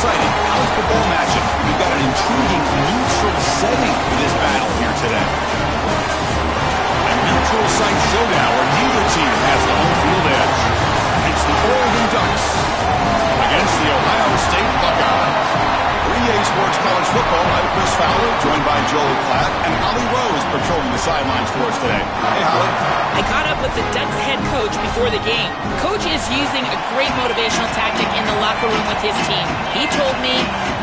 exciting college football matchup. We've got an intriguing neutral setting for this battle here today. A neutral site showdown where neither team has the home field edge. It's the Oregon Ducks against the Ohio State Buckeyes. For EA Sports College Football, I'm Chris Fowler, joined by Joel Klatt and Holly Rose patrolling the sidelines for us today. Hey, Holly. I caught up with the Ducks head coach before the game. Coach is using a great motivational tactic in the locker room with his team. He told me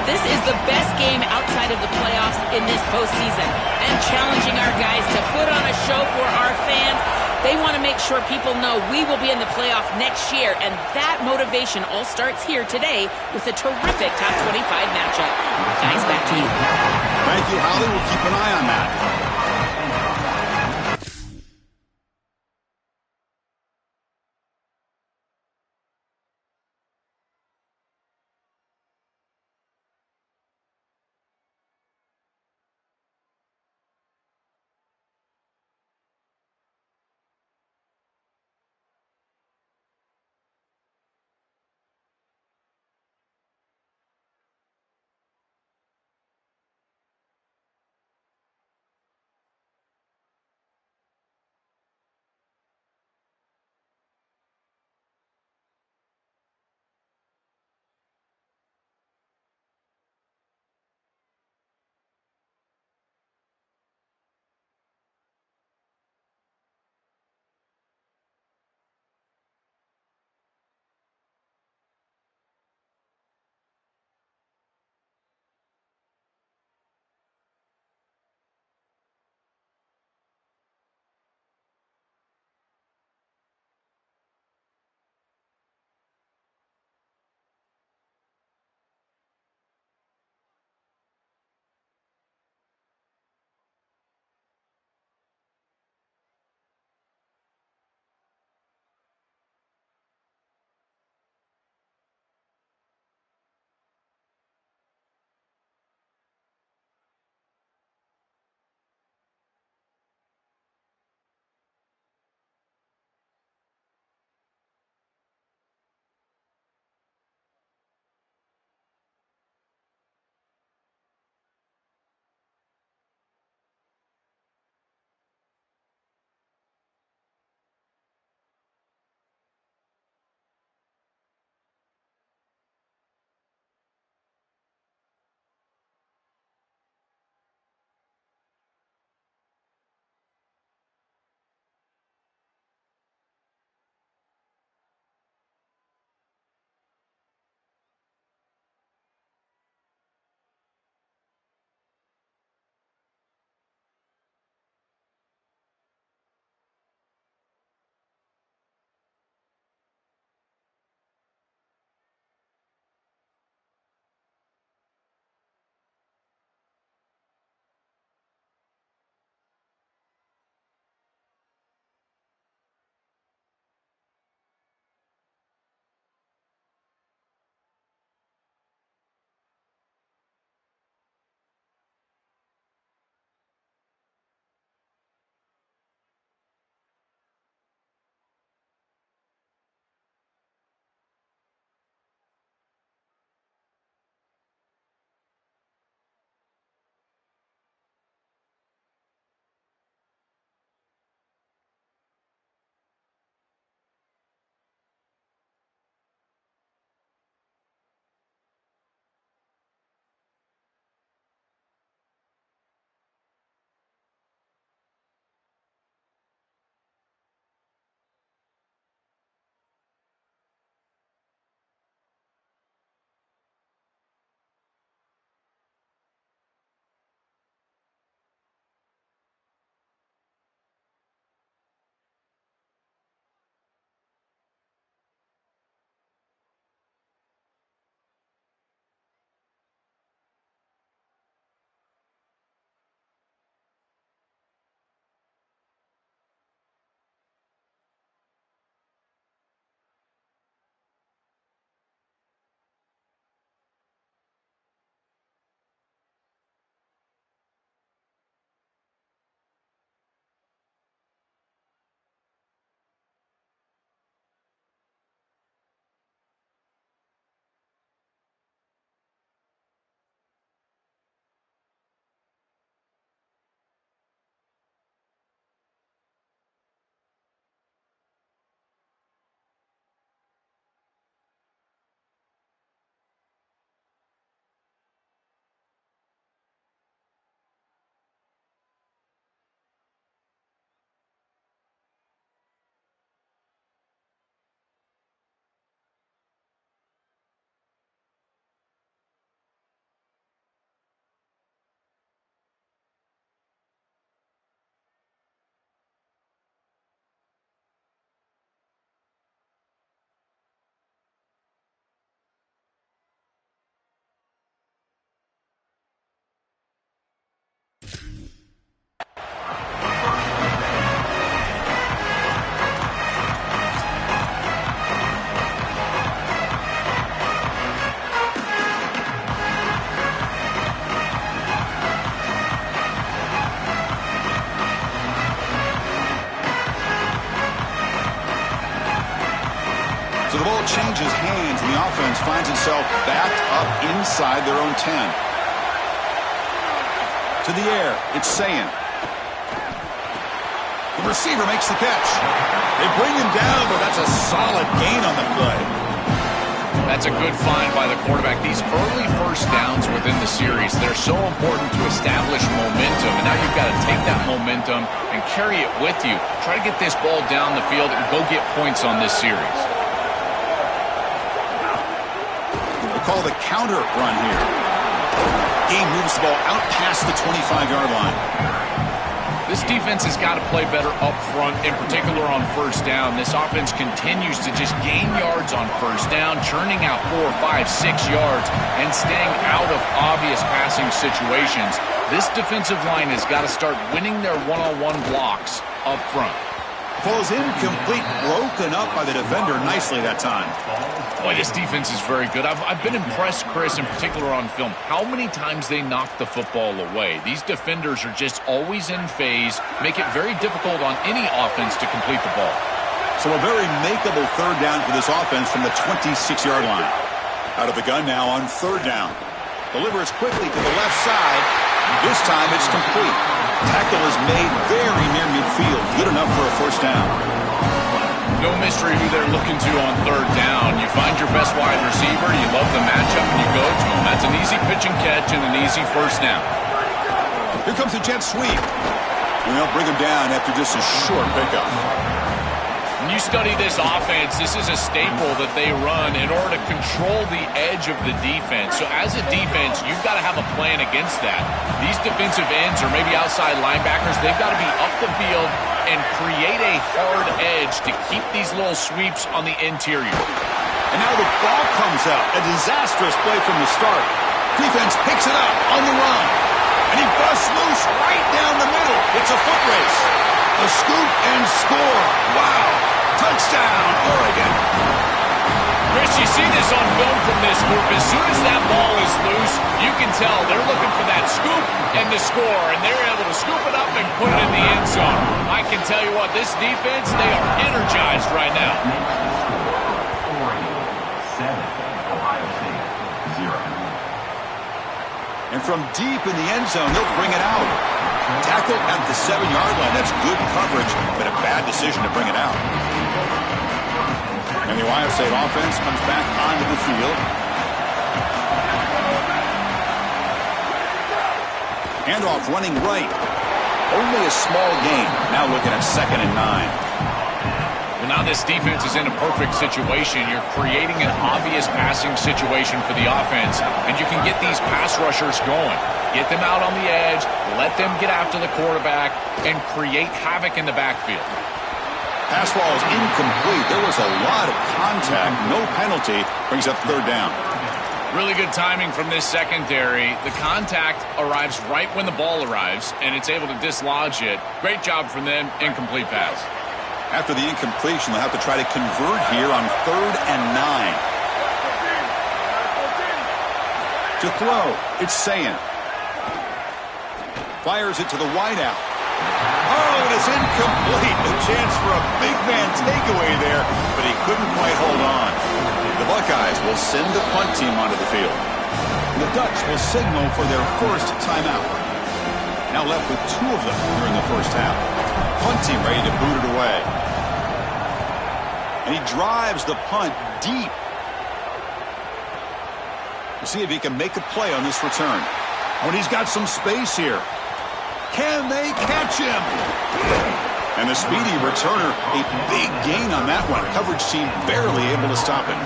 this is the best game outside of the playoffs in this postseason, and challenging our guys to put on a show for our fans. They want to make sure people know we will be in the playoff next year, and that motivation all starts here today with a terrific top 25 matchup. Guys, back to you. Thank you, Holly. We'll keep an eye on that. So the ball changes hands, and the offense finds itself backed up inside their own 10. To the air, it's Sayin. The receiver makes the catch. They bring him down, but that's a solid gain on the play. That's a good find by the quarterback. These early first downs within the series, they're so important to establish momentum. And now you've got to take that momentum and carry it with you. Try to get this ball down the field and go get points on this series. They call the counter run here. Game moves the ball out past the 25-yard line. This defense has got to play better up front, in particular on first down. This offense continues to just gain yards on first down, churning out 4, 5, 6 yards, and staying out of obvious passing situations. This defensive line has got to start winning their one-on-one blocks up front. Ball's incomplete, broken up by the defender nicely that time. Boy, this defense is very good. I've been impressed, Chris, in particular on film, how many times they knock the football away. These defenders are just always in phase, make it very difficult on any offense to complete the ball. So a very makeable third down for this offense from the 26-yard line. Out of the gun now on third down. Delivers quickly to the left side. This time it's complete. Tackle is made very near midfield. Good enough for a first down. No mystery who they're looking to on third down. You find your best wide receiver, you love the matchup, and you go to him. That's an easy pitch and catch and an easy first down. Here comes the jet sweep. And they'll bring him down after just a short pickup. When you study this offense, this is a staple that they run in order to control the edge of the defense. So as a defense, you've got to have a plan against that. These defensive ends or maybe outside linebackers, they've got to be up the field and create a hard edge to keep these little sweeps on the interior. And now the ball comes out. A disastrous play from the start. Defense picks it up on the run. And he busts loose right down the middle. It's a foot race. A scoop and score. Wow. Touchdown, Oregon. Chris, you see this on film from this group. As soon as that ball is loose, you can tell they're looking for that scoop and the score, and they're able to scoop it up and put it in the end zone. I can tell you what, this defense, they are energized right now. Oregon 7, Ohio State 0. And from deep in the end zone, they'll bring it out. Tackle at the 7-yard line. That's good coverage, but a bad decision to bring it out. And the Ohio State offense comes back onto the field. Handoff running right. Only a small gain. Now looking at 2nd and 9. Well, now this defense is in a perfect situation. You're creating an obvious passing situation for the offense, and you can get these pass rushers going. Get them out on the edge, let them get after the quarterback, and create havoc in the backfield. Pass ball is incomplete. There was a lot of contact. No penalty. Brings up third down. Really good timing from this secondary. The contact arrives right when the ball arrives, and it's able to dislodge it. Great job from them. Incomplete pass. After the incompletion, they'll have to try to convert here on 3rd and 9. To throw, it's Sayin. Fires it to the wideout. Oh, and it's incomplete. A chance for a big man takeaway there, but he couldn't quite hold on. The Buckeyes will send the punt team onto the field. The Ducks will signal for their first timeout. Now left with 2 of them during the first half. Punt team ready to boot it away. And he drives the punt deep. We'll see if he can make a play on this return. Oh, and he's got some space here. Can they catch him? And the speedy returner, a big gain on that one. Coverage team barely able to stop him.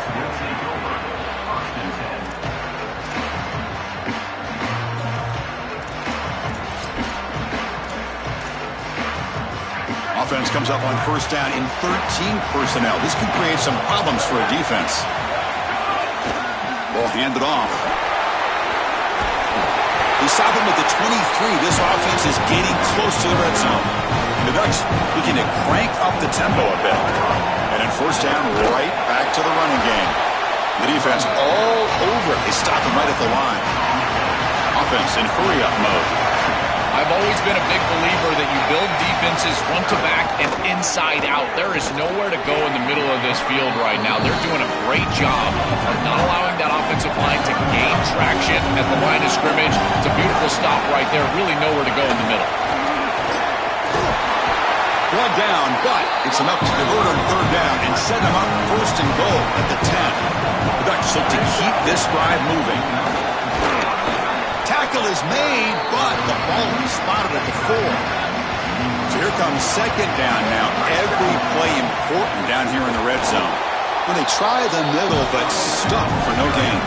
Offense comes up on first down in 13 personnel. This can create some problems for a defense. Ball handed off. They stop him at the 23. This offense is getting close to the red zone. The Ducks begin to crank up the tempo a bit. And in first down, right back to the running game. The defense all over it. They stop him right at the line. Offense in hurry-up mode. I I've always been a big believer that you build defenses front to back and inside out. There is nowhere to go in the middle of this field right now. They're doing a great job of not allowing that offensive line to gain traction at the line of scrimmage. It's a beautiful stop right there. Really nowhere to go in the middle. One down, but it's enough to convert on third down and set them up first and goal at the 10. The Ducks look to keep this drive moving. Tackle is made, but the ball is spotted at the 4. So here comes second down now. Every play important down here in the red zone. When they try the middle, but stuck for no gain.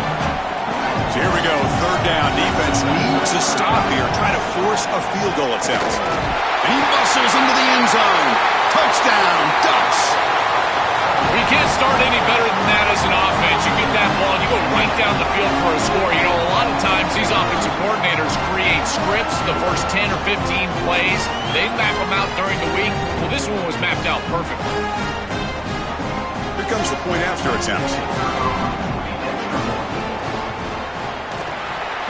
So here we go, third down. Defense needs to stop here. Try to force a field goal attempt. And he muscles into the end zone. Touchdown, Ducks. You can't start any better than that as an offense. You get that ball, and you go right down the field for a score. You know, a lot of times these offensive coordinators create scripts the first 10 or 15 plays. They map them out during the week. Well, this one was mapped out perfectly. Here comes the point after attempt.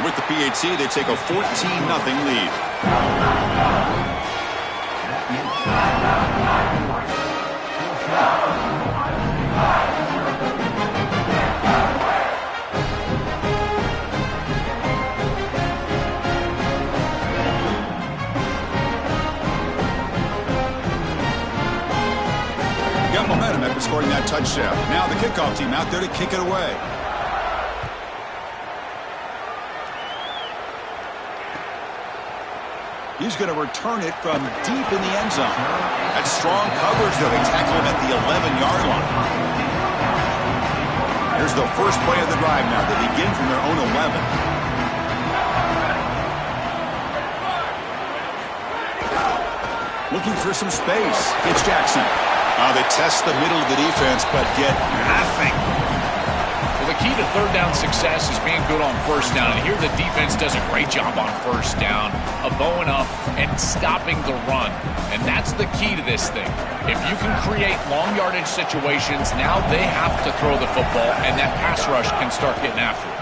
With the PHC, they take a 14-0 lead. Got momentum after scoring that touchdown. Now the kickoff team out there to kick it away. He's going to return it from deep in the end zone. That's strong coverage, though. They tackle him at the 11-yard line. Here's the first play of the drive now. They begin from their own 11. Looking for some space. It's Jackson. They test the middle of the defense, but get nothing. Well, the key to third down success is being good on first down. And here the defense does a great job on first down of bowing up and stopping the run. And that's the key to this thing. If you can create long yardage situations, now they have to throw the football, and that pass rush can start getting after it.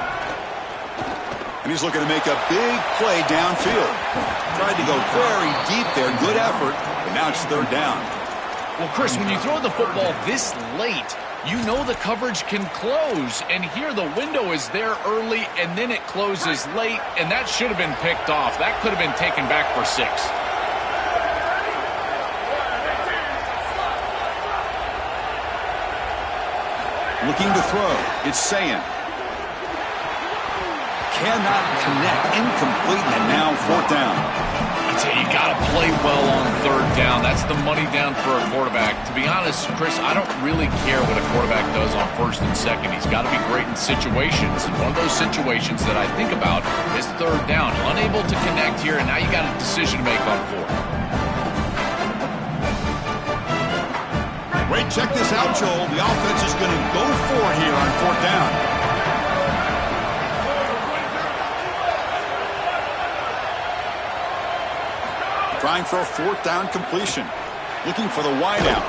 And he's looking to make a big play downfield. Tried to go very deep there. Good effort, but now it's third down. Well, Chris, when you throw the football this late, you know the coverage can close. And here the window is there early, and then it closes late, and that should have been picked off. That could have been taken back for 6. Looking to throw. It's Sayin. Cannot connect. Incomplete, and now fourth down. I tell you, you got to play well on third down. That's the money down for a quarterback. To be honest, Chris, I don't really care what a quarterback does on first and second. He's got to be great in situations. And one of those situations that I think about is third down. Unable to connect here, and now you got a decision to make on fourth. Wait, check this out, Joel. The offense is going to go for it here on fourth down. Trying for a fourth down completion. Looking for the wideout.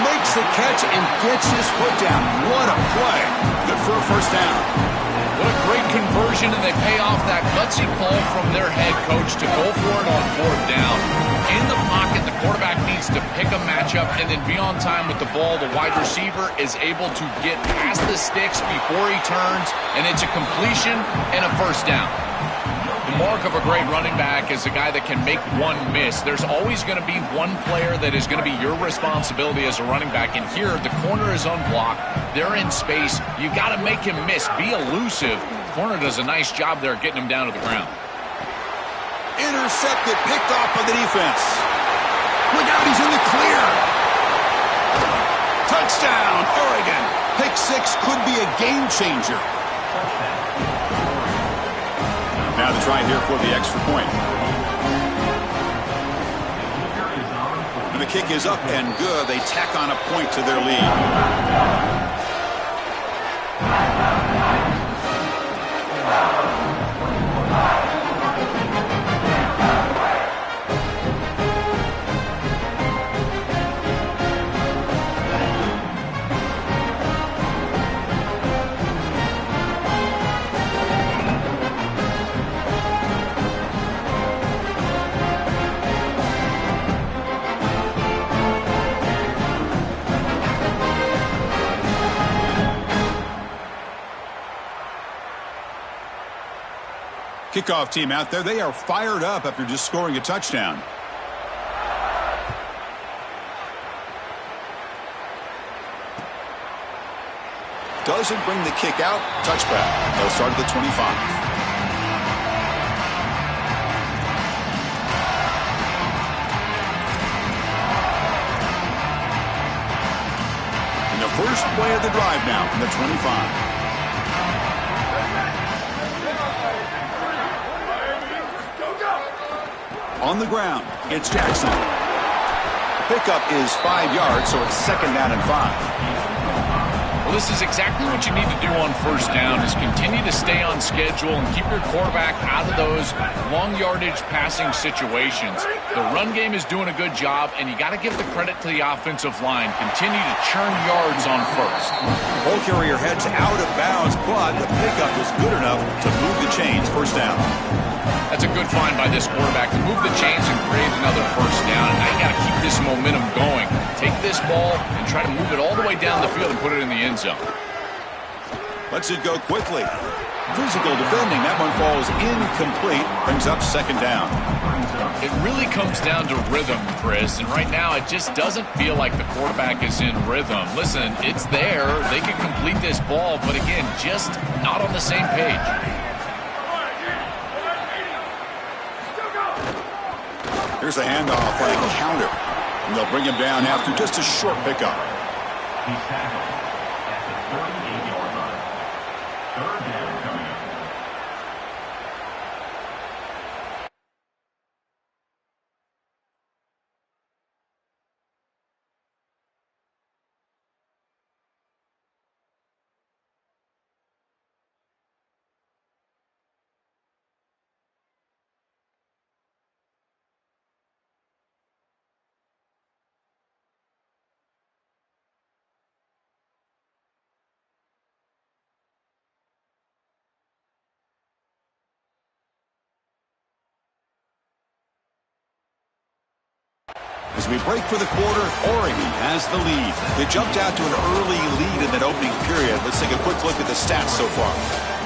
Makes the catch and gets his foot down. What a play. Good for a first down. What a great conversion, and they pay off that gutsy call from their head coach to go for it on fourth down. In the pocket, the quarterback needs to pick a matchup and then be on time with the ball. The wide receiver is able to get past the sticks before he turns, and it's a completion and a first down. The mark of a great running back is a guy that can make one miss. There's always going to be one player that is going to be your responsibility as a running back. And here, the corner is unblocked. They're in space. You got to make him miss. Be elusive. The corner does a nice job there getting him down to the ground. Intercepted, picked off by the defense. Look out, he's in the clear. Touchdown, Oregon. Pick 6 could be a game changer. Now the try here for the extra point. And the kick is up and good. They tack on a point to their lead. Kickoff team out there, they are fired up after just scoring a touchdown. Doesn't bring the kick out. Touchback. They'll start at the 25. First play of the drive now from the 25. On the ground, it's Jackson. The pickup is 5 yards, so it's second down and 5. Well, this is exactly what you need to do on first down, is continue to stay on schedule and keep your quarterback out of those long yardage passing situations. The run game is doing a good job, and you got to give the credit to the offensive line. Continue to churn yards on first. Ball carrier heads out of bounds, but the pickup was good enough to move the chains. First down. That's a good find by this quarterback to move the chains and create another first down. Now you got to keep this momentum going. Take this ball and try to move it all the way down the field and put it in the end zone. Lets it go quickly. Physical defending. That one falls incomplete. Brings up second down. It really comes down to rhythm, Chris, and right now it just doesn't feel like the quarterback is in rhythm. Listen, it's there. They can complete this ball, but again, just not on the same page. Here's a handoff on a counter. And they'll bring him down after just a short pickup. He's tackled at the 38-yard line. Third down coming up. As we break for the quarter, Oregon has the lead. They jumped out to an early lead in that opening period. Let's take a quick look at the stats so far.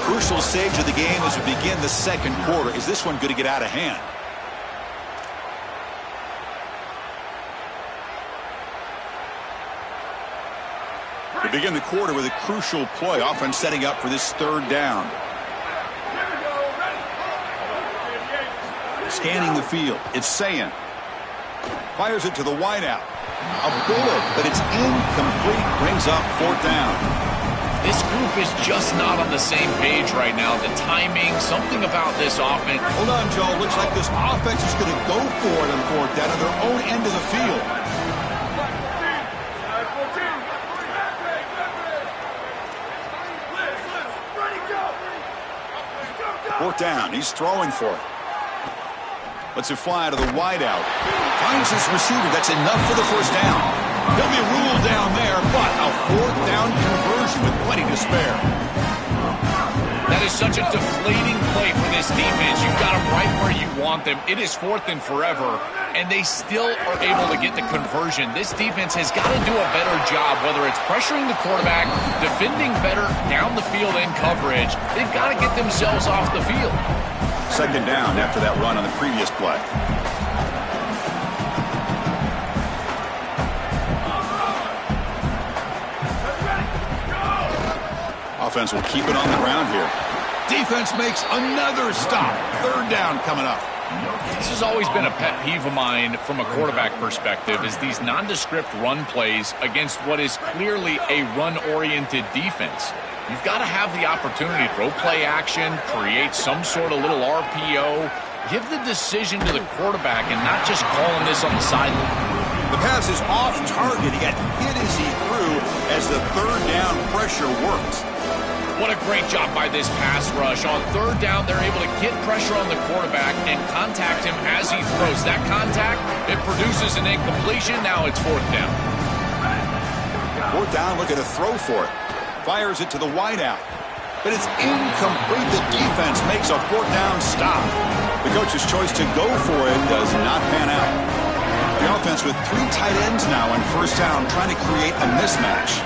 Crucial stage of the game as we begin the second quarter. Is this one going to get out of hand? We begin the quarter with a crucial play. Offense setting up for this third down. Scanning the field. It's Sayan. Fires it to the wideout. A bullet, but it's incomplete. Brings up fourth down. This group is just not on the same page right now. The timing, something about this offense. Hold on, Joe. Looks like this offense is going to go for it on fourth down at their own end of the field. Fourth down. He's throwing for it. Lets it fly to the wideout. Finds his receiver. That's enough for the first down. He'll be ruled down there, but a fourth down conversion with plenty to spare. That is such a deflating play for this defense. You've got them right where you want them. It is fourth and forever, and they still are able to get the conversion. This defense has got to do a better job, whether it's pressuring the quarterback, defending better down the field in coverage. They've got to get themselves off the field. Second down after that run on the previous play. Offense will keep it on the ground here. Defense makes another stop. Third down coming up. This has always been a pet peeve of mine from a quarterback perspective, is these nondescript run plays against what is clearly a run-oriented defense. You've got to have the opportunity to throw play action, create some sort of little RPO, give the decision to the quarterback and not just calling this on the sideline. The pass is off target. He got hit as he threw as the third down pressure worked. What a great job by this pass rush. On third down, they're able to get pressure on the quarterback and contact him as he throws. That contact, it produces an incompletion. Now it's fourth down. Fourth down, look at a throw for it. Fires it to the wideout. But it's incomplete. The defense makes a fourth down stop. The coach's choice to go for it does not pan out. The offense with three tight ends now on first down, trying to create a mismatch.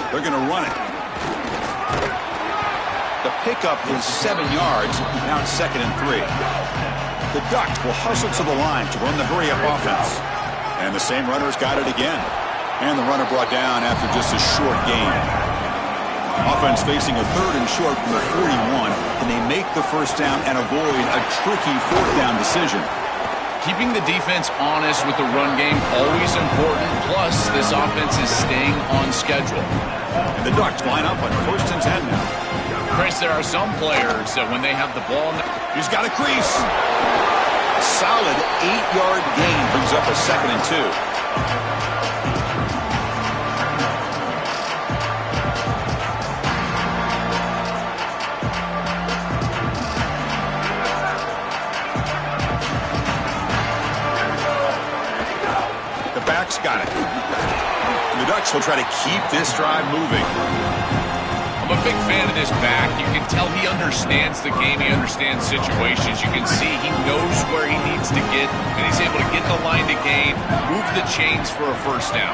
They're going to run it. The pickup is 7 yards. Now it's 2nd and 3. The Ducks will hustle to the line to run the hurry-up offense. And the same runner's got it again. And the runner brought down after just a short gain. Offense facing a 3rd and short from the 41. Can they make the first down and avoid a tricky 4th down decision? Keeping the defense honest with the run game, always important. Plus, this offense is staying on schedule. And the Ducks line up on 1st and 10 now. Chris, there are some players that when they have the ball, he's got a crease. A solid 8-yard gain brings up a 2nd and 2. Got it. And the Ducks will try to keep this drive moving. I'm a big fan of this back. You can tell he understands the game. He understands situations. You can see he knows where he needs to get, and he's able to get the line to gain, move the chains for a first down.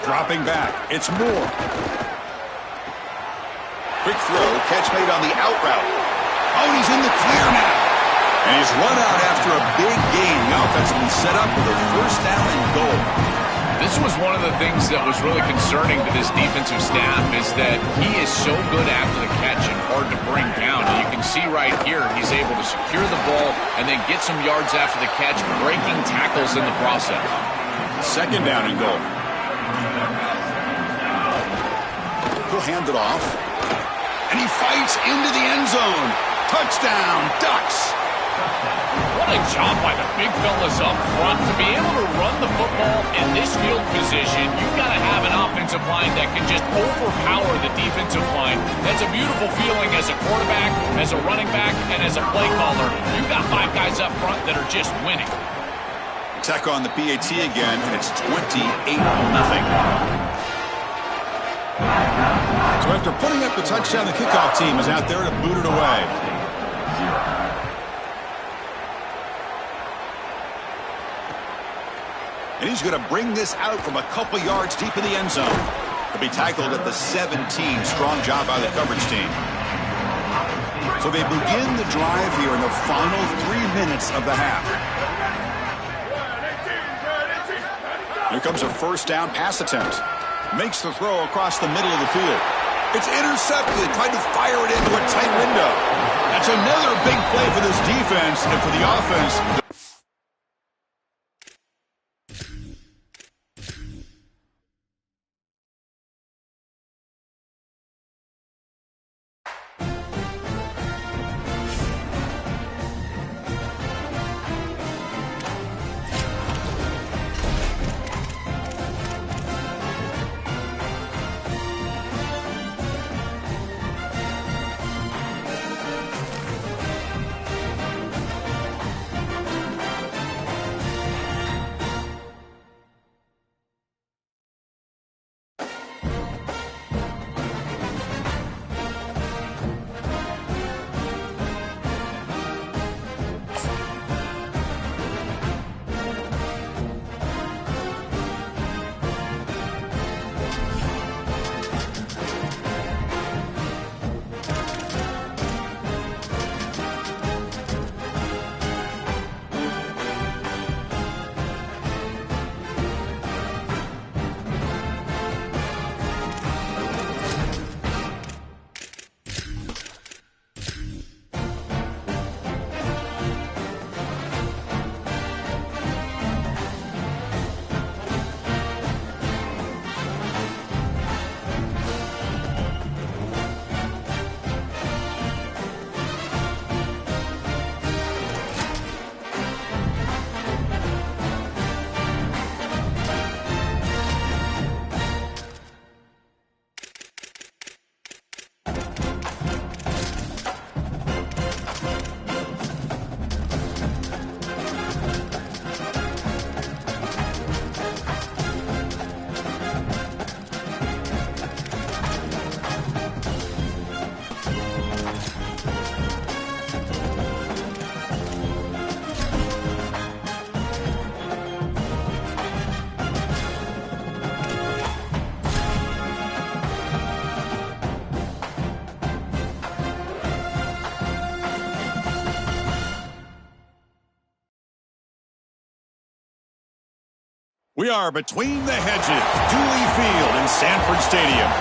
Dropping back. It's Moore. Quick throw. Catch made on the out route. Oh, and he's in the clear now. And he's run out after a big gain. The offense will be set up with a first down and goal. This was one of the things that was really concerning to this defensive staff is that he is so good after the catch and hard to bring down. And you can see right here he's able to secure the ball and then get some yards after the catch, breaking tackles in the process. 2nd down and goal. He'll hand it off. And he fights into the end zone. Touchdown, Ducks. What a job by the big fellas up front. To be able to run the football in this field position, you've got to have an offensive line that can just overpower the defensive line. That's a beautiful feeling as a quarterback, as a running back, and as a play caller. You've got 5 guys up front that are just winning. Tech on the PAT again, and it's 28-0. So after putting up the touchdown, the kickoff team is out there to boot it away. And he's going to bring this out from a couple yards deep in the end zone. He'll be tackled at the 17. Strong job by the coverage team. So they begin the drive here in the final 3 minutes of the half. Here comes a first down pass attempt. Makes the throw across the middle of the field. It's intercepted. Tried to fire it into a tight window. That's another big play for this defense and for the offense. We are between the hedges, Dooley Field in Sanford Stadium.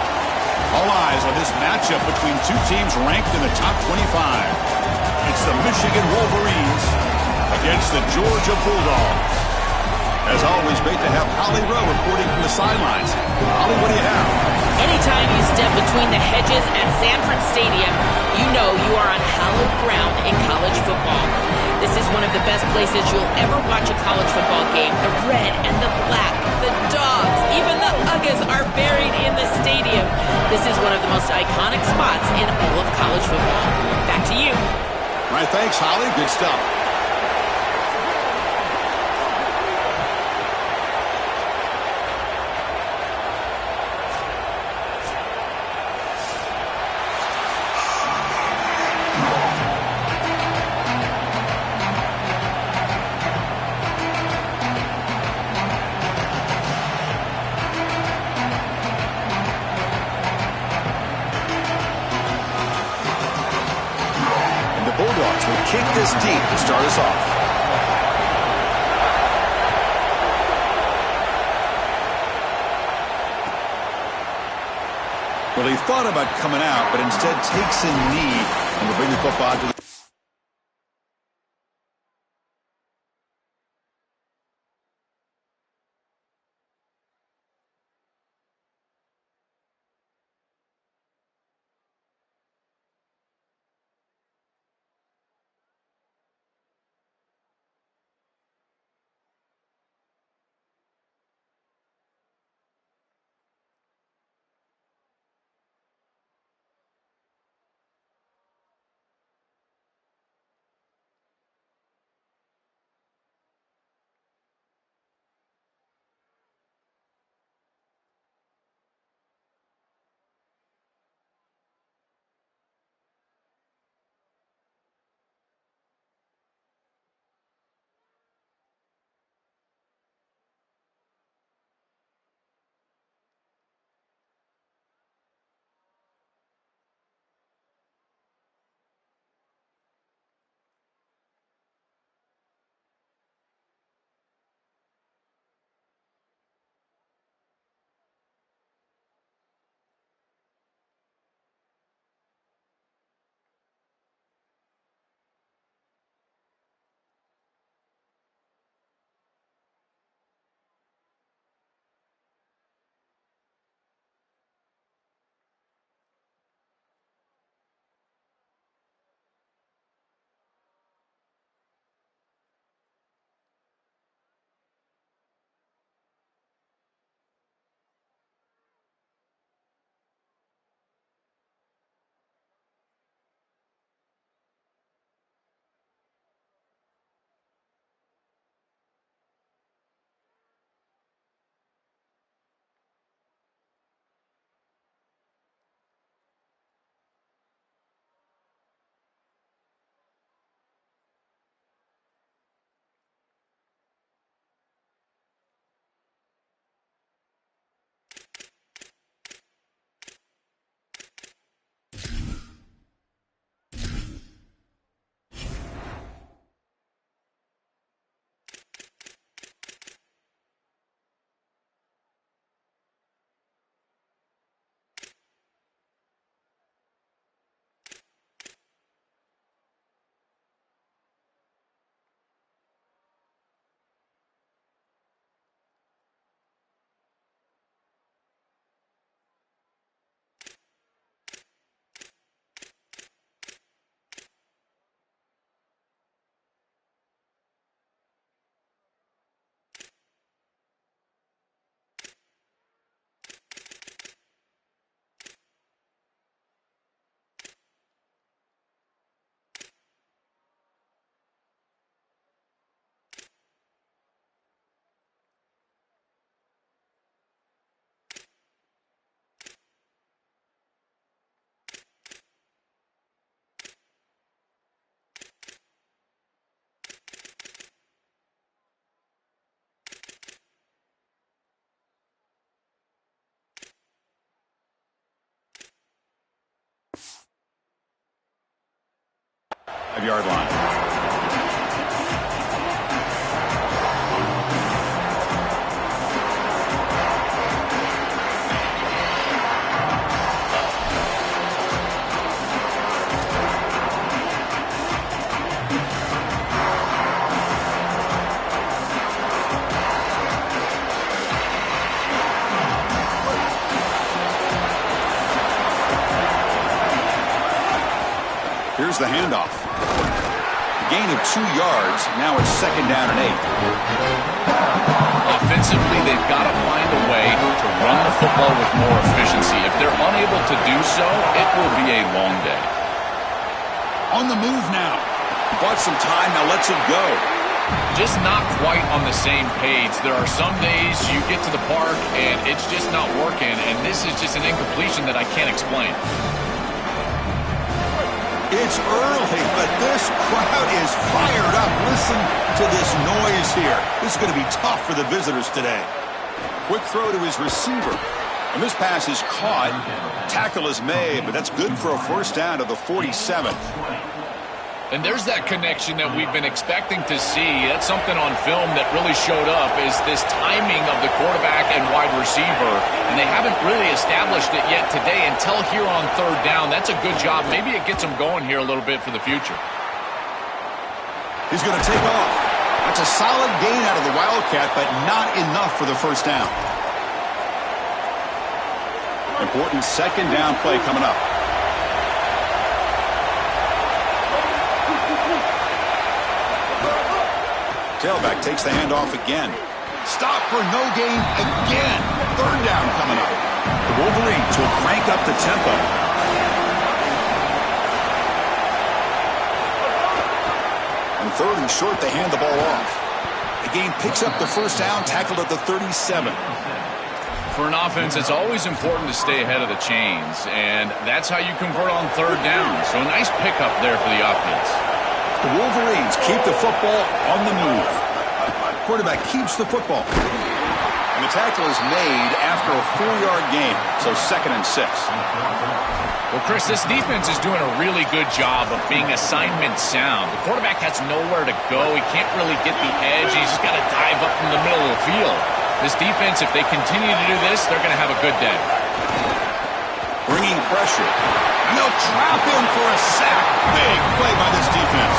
All eyes on this matchup between two teams ranked in the top 25. It's the Michigan Wolverines against the Georgia Bulldogs. As always, great to have Holly Rowe reporting from the sidelines. Holly, what do you have? Anytime you step between the hedges at Sanford Stadium, you know you are on hallowed ground in college football. This is one of the best places you'll ever watch a college football game. The red and the black, the dogs, even the Uggas are buried in the stadium. This is one of the most iconic spots in all of college football. Back to you. All right, thanks, Holly. Good stuff. Bulldogs will kick this deep to start us off. Well, he thought about coming out, but instead takes a knee and will bring the football to the Yard line. Here's the handoff. Gain of 2 yards. Now it's 2nd down and 8. Offensively, they've got to find a way to run the football with more efficiency. If they're unable to do so, it will be a long day. On the move now. Bought some time, now lets it go. Just not quite on the same page. There are some days you get to the park and it's just not working, and this is just an incompletion that I can't explain. It's early, but this crowd is fired up. Listen to this noise here. This is going to be tough for the visitors today. Quick throw to his receiver. And this pass is caught. Tackle is made, but that's good for a 1st down to the 47th. And there's that connection that we've been expecting to see. That's something on film that really showed up, is this timing of the quarterback and wide receiver. And they haven't really established it yet today until here on 3rd down. That's a good job. Maybe it gets them going here a little bit for the future. He's going to take off. That's a solid gain out of the Wildcat, but not enough for the 1st down. Important 2nd down play coming up. Tailback takes the handoff again. Stop for no gain again. 3rd down coming up. The Wolverines will crank up the tempo. And 3rd and short, they hand the ball off. The game picks up the 1st down, tackled at the 37. For an offense, it's always important to stay ahead of the chains, and that's how you convert on 3rd down. So a nice pickup there for the offense. The Wolverines keep the football on the move. Quarterback keeps the football. And the tackle is made after a 4-yard gain, so 2nd and 6. Well, Chris, this defense is doing a really good job of being assignment sound. The quarterback has nowhere to go. He can't really get the edge. He's just got to dive up in the middle of the field. This defense, if they continue to do this, they're going to have a good day. Bringing pressure. And they'll trap him for a sack. Big play by this defense.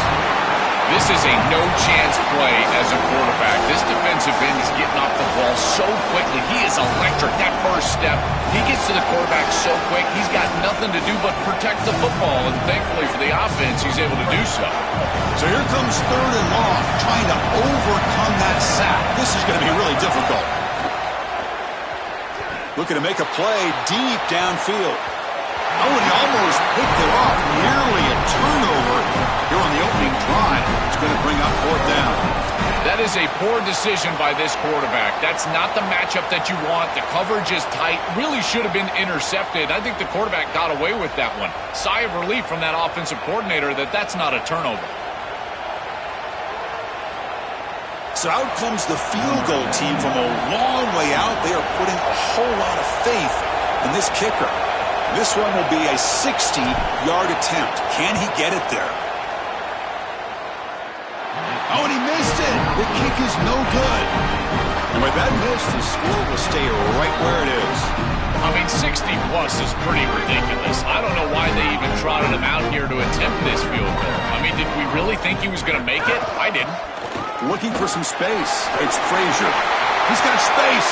This is a no-chance play as a quarterback. This defensive end is getting off the ball so quickly. He is electric. That first step, he gets to the quarterback so quick, he's got nothing to do but protect the football. And thankfully for the offense, he's able to do so. So here comes 3rd and long, trying to overcome that sack. This is going to be really difficult. Looking to make a play deep downfield. Oh, and he almost picked it off. Nearly a turnover here on the opening drive. It's going to bring up 4th down. That is a poor decision by this quarterback. That's not the matchup that you want. The coverage is tight. Really should have been intercepted. I think the quarterback got away with that one. Sigh of relief from that offensive coordinator that that's not a turnover. So out comes the field goal team from a long way out. They are putting a whole lot of faith in this kicker. This one will be a 60-yard attempt. Can he get it there? Oh, and he missed it. The kick is no good. And with that miss, the score will stay right where it is. I mean, 60-plus is pretty ridiculous. I don't know why they even trotted him out here to attempt this field goal. I mean, did we really think he was going to make it? I didn't. Looking for some space. It's Frazier. He's got space.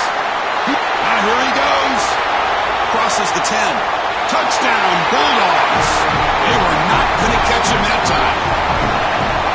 Here he goes. Crosses the 10. Touchdown, Bulldogs. They were not going to catch him that time.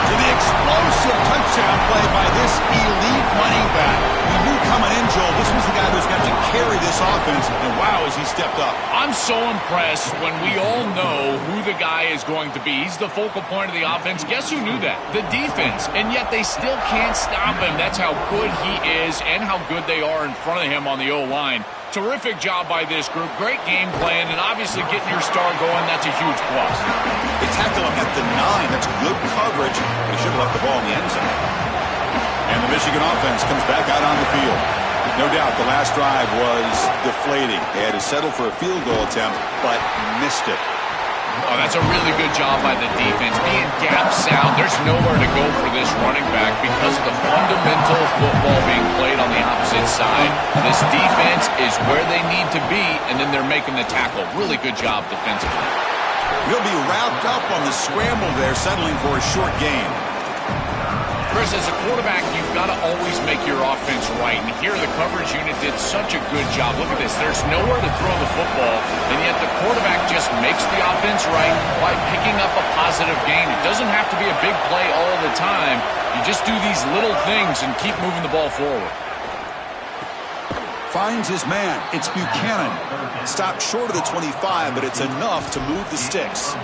To the explosive touchdown play by this elite running back. We knew coming in, Joel, this was the guy who's got to carry this offense, and wow, has he stepped up. I'm so impressed when we all know who the guy is going to be. He's the focal point of the offense. Guess who knew that? The defense. And yet they still can't stop him. That's how good he is and how good they are in front of him on the O-line. Terrific job by this group. Great game plan, and obviously getting your star going, that's a huge plus. They tackle him at the 9. That's good coverage. They should have left the ball in the end zone. And the Michigan offense comes back out on the field. No doubt the last drive was deflating. They had to settle for a field goal attempt, but missed it. Oh, that's a really good job by the defense. Being gap sound, there's nowhere to go for this running back because of the fundamental football being played on the opposite side. This defense is where they need to be, and then they're making the tackle. Really good job defensively. He'll be wrapped up on the scramble there, settling for a short gain. Chris, as a quarterback, you've got to always make your offense right. And here the coverage unit did such a good job. Look at this. There's nowhere to throw the football, and yet the quarterback just makes the offense right by picking up a positive gain. It doesn't have to be a big play all the time. You just do these little things and keep moving the ball forward. Finds his man. It's Buchanan. Stopped short of the 25, but it's enough to move the sticks.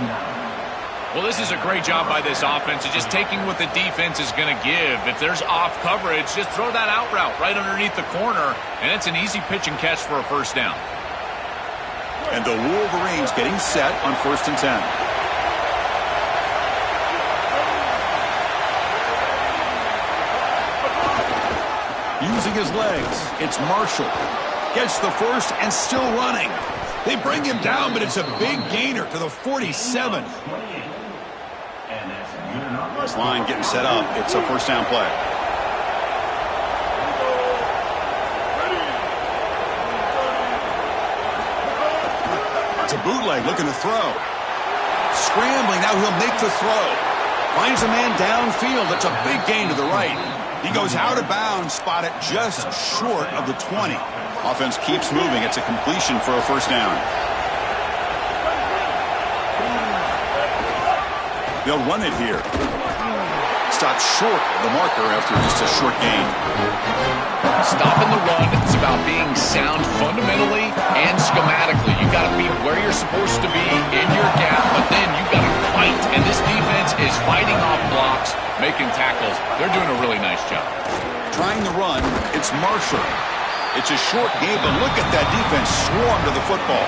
Well, this is a great job by this offense of just taking what the defense is going to give. If there's off coverage, just throw that out route right underneath the corner, and it's an easy pitch and catch for a first down. And the Wolverines getting set on 1st and 10. Using his legs, it's Marshall. Gets the first and still running. They bring him down, but it's a big gainer to the 47. This line getting set up. It's a first down play. It's a bootleg looking to throw. Scrambling, now he'll make the throw. Finds a man downfield. It's a big gain to the right. He goes out of bounds, spotted just short of the 20. Offense keeps moving. It's a completion for a first down. They'll run it here. Stopped short of the marker after just a short gain. Stopping the run is about being sound fundamentally and schematically. You've got to be where you're supposed to be in your gap, but then you've got to fight. And this defense is fighting off blocks, making tackles. They're doing a really nice job. Trying to run, it's Marshall. It's a short game, but look at that defense swarm to the football.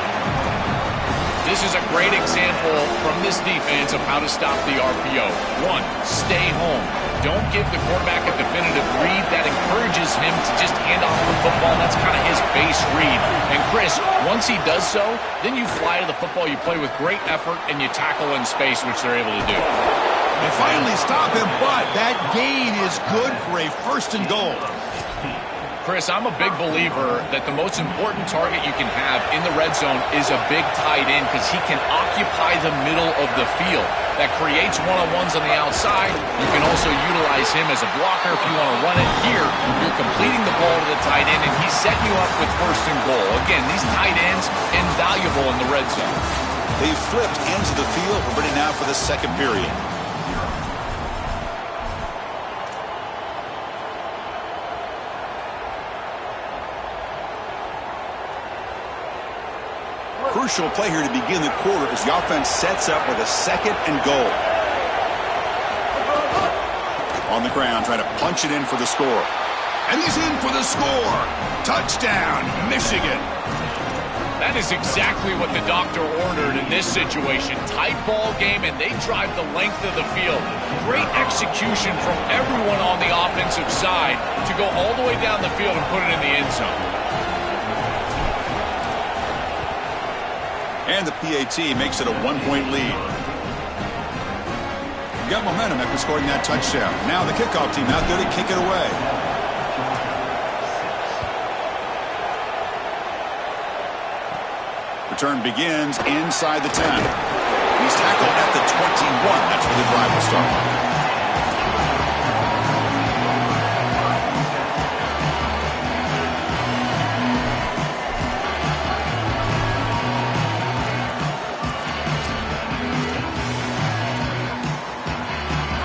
This is a great example from this defense of how to stop the RPO. 1, stay home. Don't give the quarterback a definitive read. That encourages him to just hand off the football. That's kind of his base read. And Chris, once he does so, then you fly to the football. You play with great effort, and you tackle in space, which they're able to do. They finally stop him, but that gain is good for a 1st and goal. Chris, I'm a big believer that the most important target you can have in the red zone is a big tight end because he can occupy the middle of the field. That creates one-on-ones on the outside. You can also utilize him as a blocker if you want to run it. Here, you're completing the ball to the tight end, and he's setting you up with 1st and goal. Again, these tight ends, invaluable in the red zone. They flipped ends of the field. We're ready now for the second period. Crucial play here to begin the quarter as the offense sets up with a 2nd and goal. On the ground, trying to punch it in for the score. And he's in for the score. Touchdown, Michigan. That is exactly what the doctor ordered in this situation. Tight ball game, and they drive the length of the field. Great execution from everyone on the offensive side to go all the way down the field and put it in the end zone. And the PAT makes it a 1-point lead. You got momentum after scoring that touchdown. Now the kickoff team out there to kick it away. Return begins inside the 10. He's tackled at the 21. That's where the drive will start.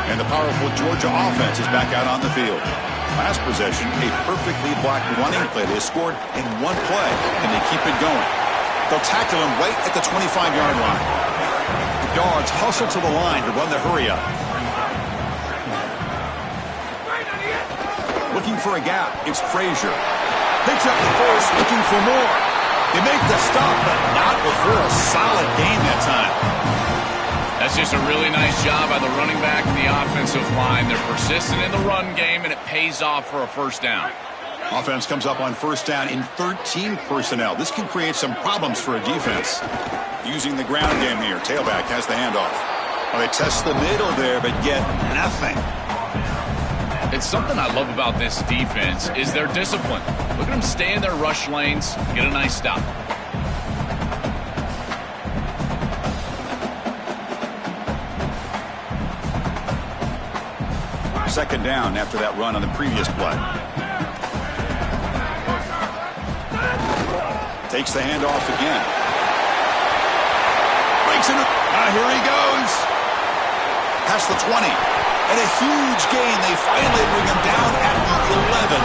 And the powerful Georgia offense is back out on the field. Last possession, a perfectly blocked running play. They scored in one play, and they keep it going. They'll tackle him right at the 25-yard line. The guards hustle to the line to run the hurry up. Looking for a gap, it's Frazier. Picks up the first, looking for more. They make the stop, but not before a solid gain that time. That's just a really nice job by the running back and the offensive line. They're persistent in the run game, and it pays off for a first down. Offense comes up on first down in 13 personnel. This can create some problems for a defense. Using the ground game here. Tailback has the handoff. Well, they test the middle there, but get nothing. It's something I love about this defense is their discipline. Look at them stay in their rush lanes, get a nice stop. Second down after that run on the previous play. Takes the handoff again. Breaks into. Here he goes. Past the 20. And a huge gain. They finally bring him down at the 11.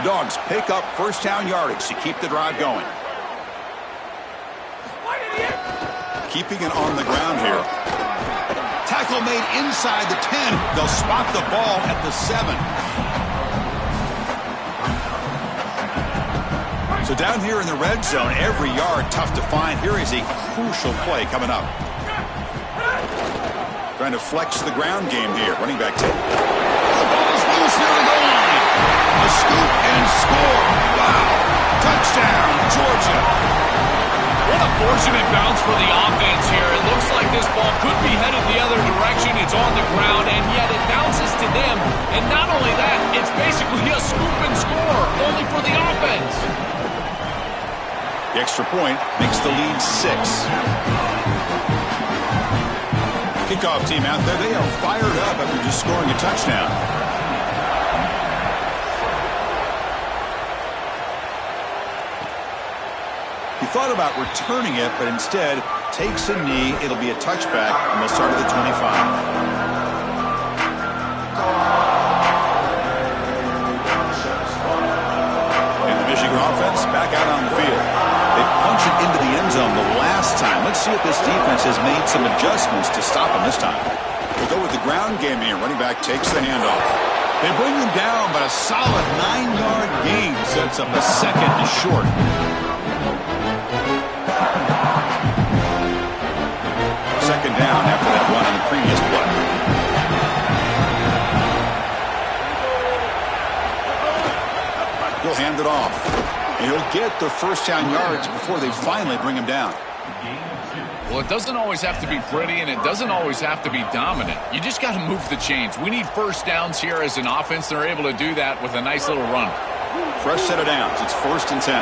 The Dogs pick up first down yardage to keep the drive going. Keeping it on the ground here. Tackle made inside the 10. They'll spot the ball at the 7. So down here in the red zone, every yard tough to find. Here is a crucial play coming up. Trying to flex the ground game here. Running back take. The ball is loose near the goal line. A scoop and score. Wow. Touchdown, Georgia. What a fortunate bounce for the offense here. It looks like this ball could be headed the other direction. It's on the ground, and yet it bounces to them. And not only that, it's basically a scoop and score, only for the offense. The extra point makes the lead 6. Kickoff team out there. They are fired up after just scoring a touchdown. He thought about returning it, but instead takes a knee. It'll be a touchback, and they'll start at the 25. Offense back out on the field. They punch it into the end zone the last time. Let's see if this defense has made some adjustments to stop him this time. We'll go with the ground game here. Running back takes the handoff. They bring him down, but a solid 9-yard gain sets up a second and short. Second down after that run on the previous play. He'll hand it off. And he'll get the first down yards before they finally bring him down. Well, it doesn't always have to be pretty, and it doesn't always have to be dominant. You just got to move the chains. We need first downs here as an offense. They're able to do that with a nice little run. Fresh set of downs. It's 1st and 10.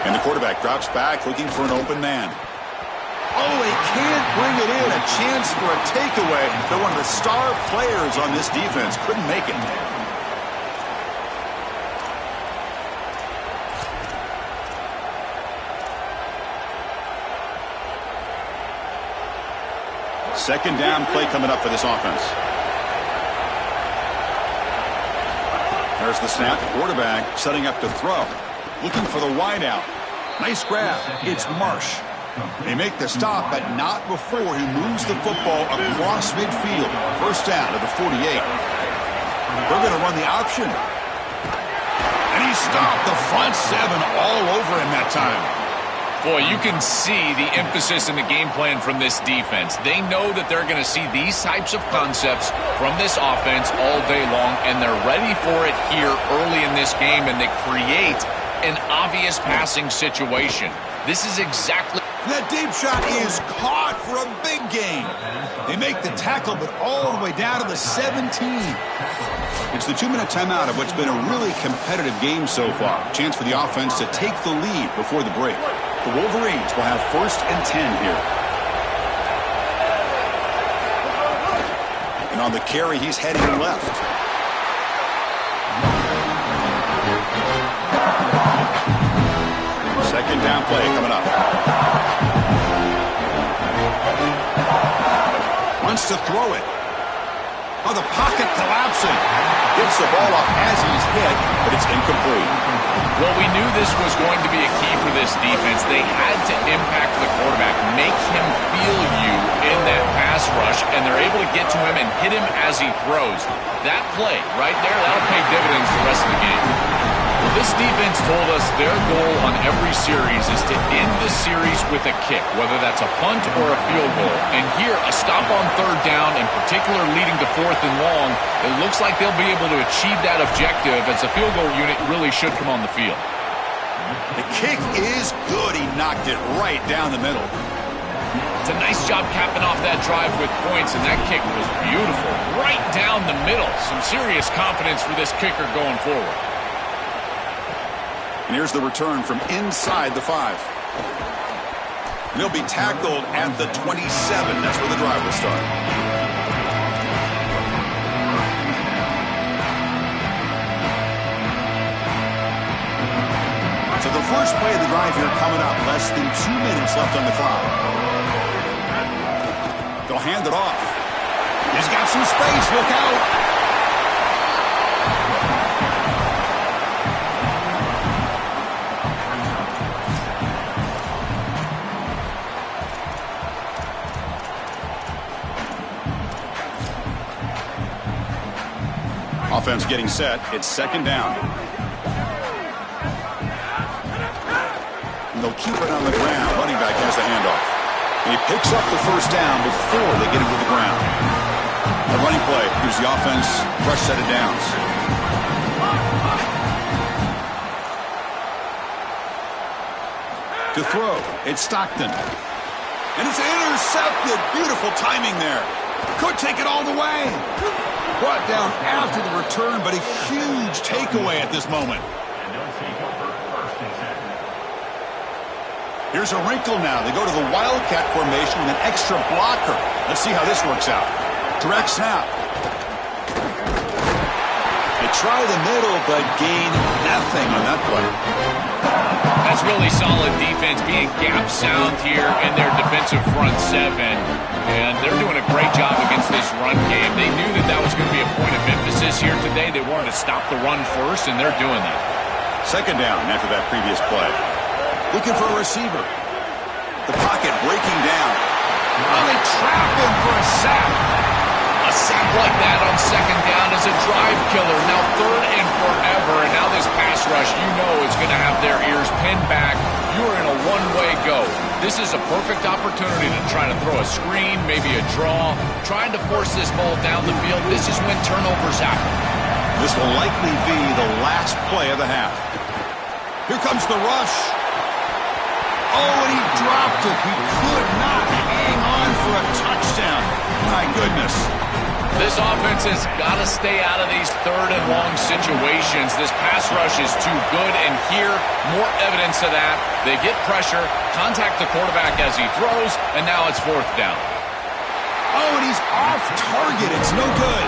And the quarterback drops back looking for an open man. Oh, he can't bring it in. A chance for a takeaway. They're one of the star players on this defense. Couldn't make it. Second down play coming up for this offense. There's the snap. Quarterback setting up to throw. Looking for the wideout. Nice grab. It's Marsh. They make the stop, but not before he moves the football across midfield. First down to the 48. They're going to run the option. And he stopped the front 7 all over him that time. Boy, you can see the emphasis in the game plan from this defense. They know that they're going to see these types of concepts from this offense all day long, and they're ready for it here early in this game, and they create an obvious passing situation. This is exactly... That deep shot is caught for a big gain. They make the tackle, but all the way down to the 17. It's the 2-minute timeout of what's been a really competitive game so far. Chance for the offense to take the lead before the break. The Wolverines will have 1st and 10 here. And on the carry, he's heading left. Second down play coming up. Wants to throw it. Oh, the pocket collapsing. Gets the ball off as he's hit, but it's incomplete. Well, we knew this was going to be a key for this defense. They had to impact the quarterback, make him feel you in that pass rush, and they're able to get to him and hit him as he throws. That play right there, that'll pay dividends the rest of the game. Well, this defense told us their goal on every series is to end the series with a kick, whether that's a punt or a field goal. And here, a stop on third down, in particular leading to 4th and long, it looks like they'll be able to achieve that objective as the field goal unit really should come on the field. The kick is good. He knocked it right down the middle. It's a nice job capping off that drive with points, and that kick was beautiful. Right down the middle. Some serious confidence for this kicker going forward. And here's the return from inside the 5. And he'll be tackled at the 27. That's where the drive will start. So the first play of the drive here coming up. Less than 2 minutes left on the clock. They'll hand it off. He's got some space. Look out. Offense getting set. It's second down. And they'll keep it on the ground. Running back has the handoff. And he picks up the first down before they get him to the ground. The running play gives the offense fresh set of downs. To throw, it's Stockton. And it's intercepted. Beautiful timing there. Could take it all the way. Brought down after the return, but a huge takeaway at this moment. Here's a wrinkle now. They go to the Wildcat formation with an extra blocker. Let's see how this works out. Direct snap. They try the middle, but gain nothing on that play. That's really solid defense, being gap sound here in their defensive front 7. And they're doing a great job against this run game. They knew that that was going to be a point of emphasis here today. They wanted to stop the run first, and they're doing that. Second down after that previous play. Looking for a receiver. The pocket breaking down. Oh, they trap him for a sack. A sack like that on second down is a drive killer. Now third and forever, and now this pass rush, you know, is going to have their ears pinned back. You are in a one-way go. This is a perfect opportunity to try to throw a screen, maybe a draw, trying to force this ball down the field. This is when turnovers happen. This will likely be the last play of the half. Here comes the rush. Oh, and he dropped it. He could not hang on for a touchdown. My goodness. This offense has got to stay out of these third and long situations. This pass rush is too good, and here, more evidence of that. They get pressure, contact the quarterback as he throws, and now it's fourth down. Oh, and he's off target. It's no good.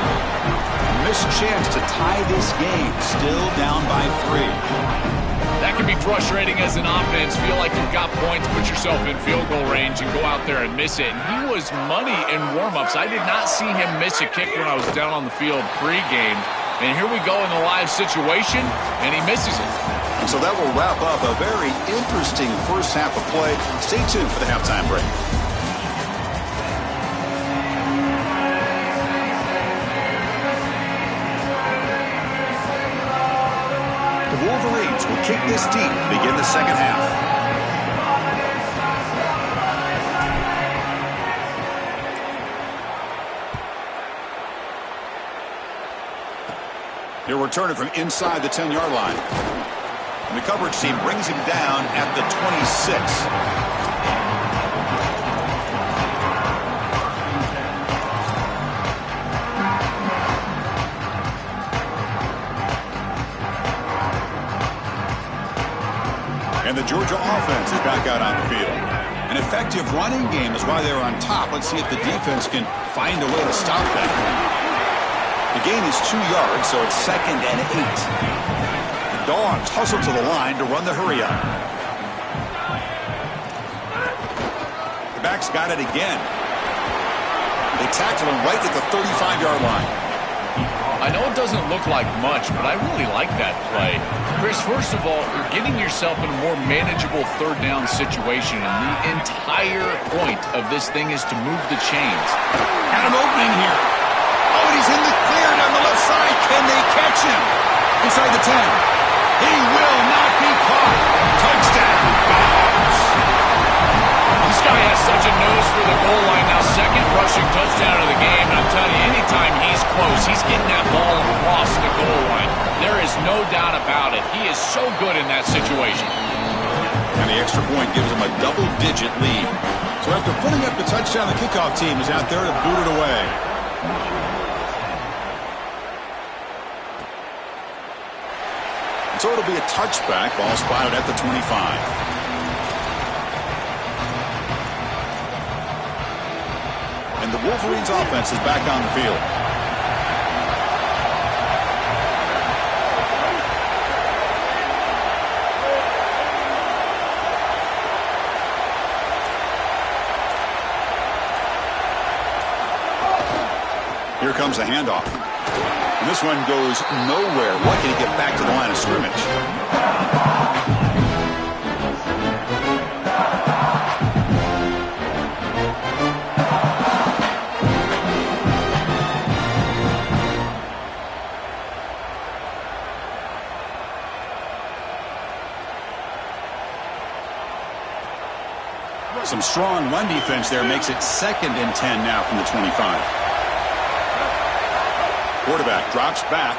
Missed chance to tie this game. Still down by 3. That can be frustrating as an offense. Feel like you've got points, put yourself in field goal range, and go out there and miss it. And he was money in warm-ups. I did not see him miss a kick when I was down on the field pregame. And here we go in the live situation, and he misses it. And so that will wrap up a very interesting first half of play. Stay tuned for the halftime break. The Wolverines will kick this deep to begin the second half. He'll return it from inside the 10-yard line. And the coverage team brings him down at the 26. And the Georgia offense is back out on the field. An effective running game is why they're on top. Let's see if the defense can find a way to stop that. The gain is 2 yards, so it's second and 8. The Dogs hustle to the line to run the hurry up. The backs got it again. They tackle him right at the 35-yard line. I know it doesn't look like much, but I really like that play. Chris, first of all, you're getting yourself in a more manageable third down situation, and the entire point of this thing is to move the chains. Got an opening here. Oh, and he's in the clear down the left side. Can they catch him? Inside the 10. He will not be caught. Touchdown. This guy has such a nose for the goal line. Now, second rushing touchdown of the game. And I'm telling you, anytime he's close, he's getting that ball across the goal line. There is no doubt about it. He is so good in that situation. And the extra point gives him a double-digit lead. So after putting up the touchdown, the kickoff team is out there to boot it away. So it'll be a touchback. Ball spotted at the 25. And the Wolverines offense is back on the field. Here comes a handoff. And this one goes nowhere. Lucky to get back to the line of scrimmage. Some strong run defense there makes it 2nd and 10 now from the 25. Quarterback drops back.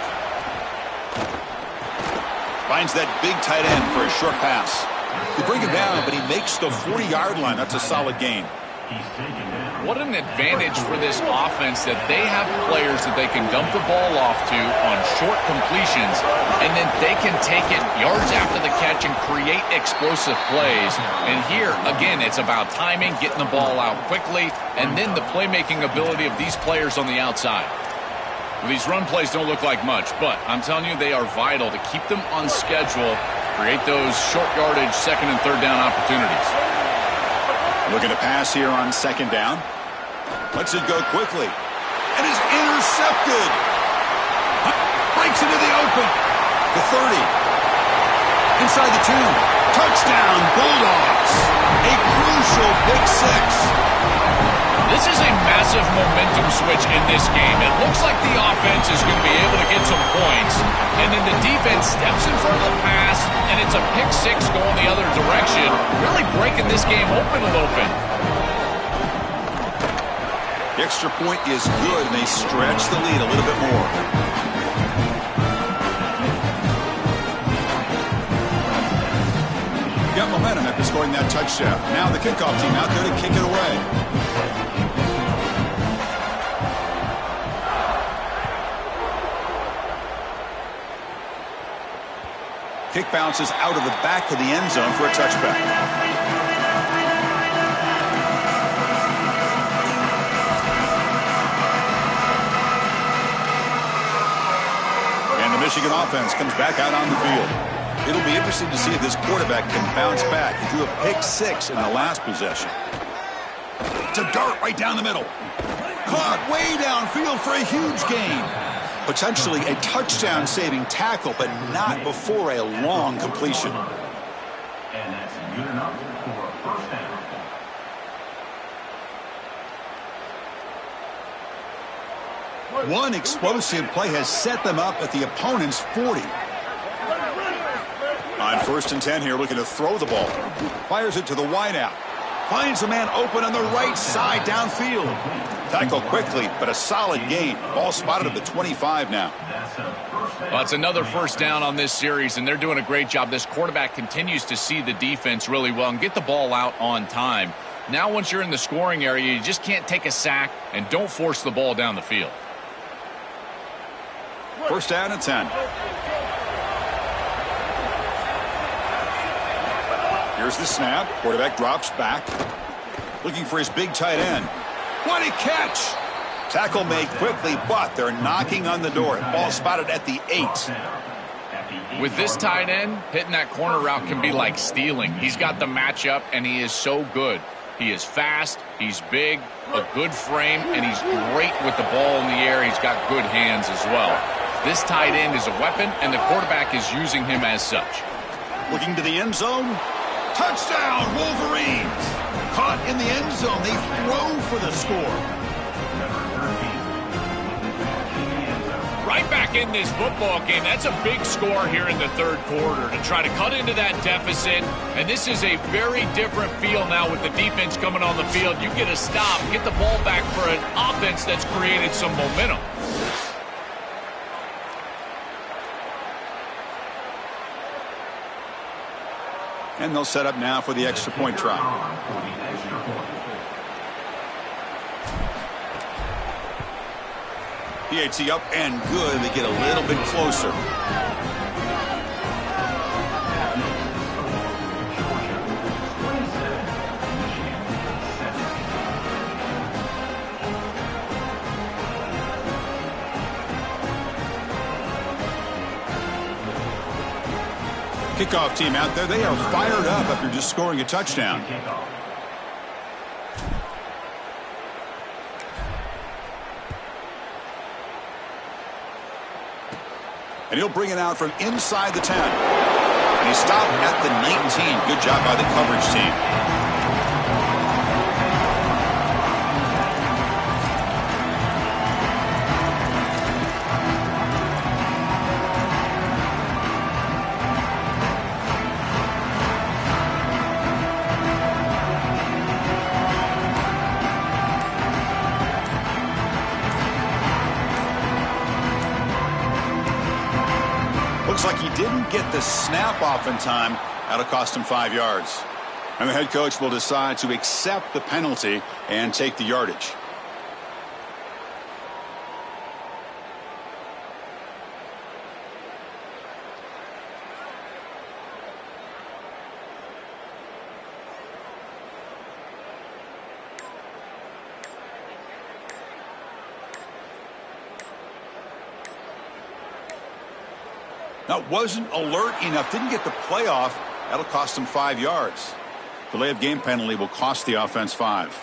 Finds that big tight end for a short pass. They bring him down, but he makes the 40-yard line. That's a solid gain. What an advantage for this offense that they have players that they can dump the ball off to on short completions, and then they can take it yards after the catch and create explosive plays. And here, again, it's about timing, getting the ball out quickly, and then the playmaking ability of these players on the outside. These run plays don't look like much, but I'm telling you, they are vital to keep them on schedule, create those short yardage 2nd and 3rd down opportunities. Looking to pass here on 2nd down. Lets it go quickly. And is intercepted. Breaks into the open. The 30. Inside the 2. Touchdown, Bulldogs. A crucial pick 6. This is a massive momentum switch in this game. It looks like the offense is going to be able to get some points, and then the defense steps in front of the pass, and it's a pick 6 going the other direction, really breaking this game open a little bit. The extra point is good, and they stretch the lead a little bit more. Got momentum after scoring that touchdown. Now the kickoff team out there to kick it away. Kick bounces out of the back of the end zone for a touchback. And the Michigan offense comes back out on the field. It'll be interesting to see if this quarterback can bounce back. He threw a pick 6 in the last possession. It's a dart right down the middle. Caught way downfield for a huge gain. Potentially a touchdown-saving tackle, but not before a long completion. And that's good enough for a 1st down. One explosive play has set them up at the opponent's 40. On 1st and 10 here, looking to throw the ball. Fires it to the wideout. Finds a man open on the right side downfield. Tackle quickly, but a solid gain. Ball spotted at the 25 now. Well, it's another 1st down on this series, and they're doing a great job. This quarterback continues to see the defense really well and get the ball out on time. Now once you're in the scoring area, you just can't take a sack and don't force the ball down the field. 1st down and 10. Here's the snap. Quarterback drops back. Looking for his big tight end. What a catch! Tackle made quickly, but they're knocking on the door. Ball spotted at the 8. With this tight end, hitting that corner route can be like stealing. He's got the matchup, and he is so good. He is fast, he's big, a good frame, and he's great with the ball in the air. He's got good hands as well. This tight end is a weapon, and the quarterback is using him as such. Looking to the end zone. Touchdown, Wolverines! Caught in the end zone. They throw for the score. Right back in this football game. That's a big score here in the 3rd quarter to try to cut into that deficit. And this is a very different feel now with the defense coming on the field. You get a stop, get the ball back for an offense that's created some momentum. And they'll set up now for the extra point try. PAT up and good. They get a little bit closer. Kickoff team out there, they are fired up after just scoring a touchdown. Kickoff. And he'll bring it out from inside the 10. And he stopped at the 19. Good job by the coverage team. Looks like he didn't get the snap off in time. That'll cost him 5 yards. And the head coach will decide to accept the penalty and take the yardage. That wasn't alert enough. Didn't get the play off. That'll cost him 5 yards. Delay of game penalty will cost the offense 5.